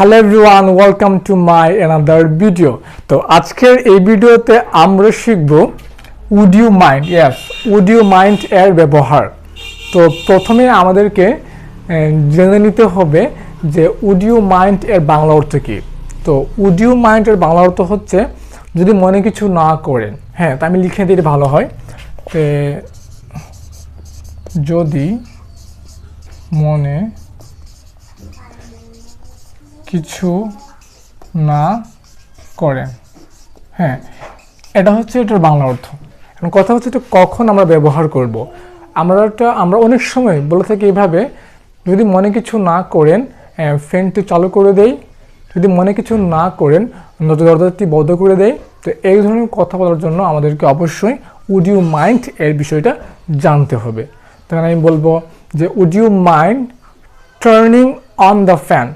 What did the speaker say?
Hello everyone, welcome to my another video. তো আজকের এই ভিডিওতে আমরা শিখব would you mind. Would you mind এর ব্যবহার। তো প্রথমে আমাদেরকে জেনে নিতে হবে যে উড ইউ মাইন্ড এর বাংলা অর্থ কী। তো উড ইউ মাইন্ড এর বাংলা অর্থ হচ্ছে যদি মনে কিছু না করেন। হ্যাঁ, তা আমি লিখে দিলে ভালো হয়। যদি মনে কিছু না করেন, হ্যাঁ, এটা হচ্ছে এটার বাংলা অর্থ। এখন কথা হচ্ছে এটা কখন আমরা ব্যবহার করব। আমরা অনেক সময় বলে থাকি এইভাবে, যদি মনে কিছু না করেন ফ্যানটি চালু করে দেই, যদি মনে কিছু না করেন দরজাটি বন্ধ করে দেয়। তো এই ধরনের কথা বলার জন্য আমাদেরকে অবশ্যই উড ইউ মাইন্ড এর বিষয়টা জানতে হবে। তখন আমি বলবো যে would you mind turning on the fan.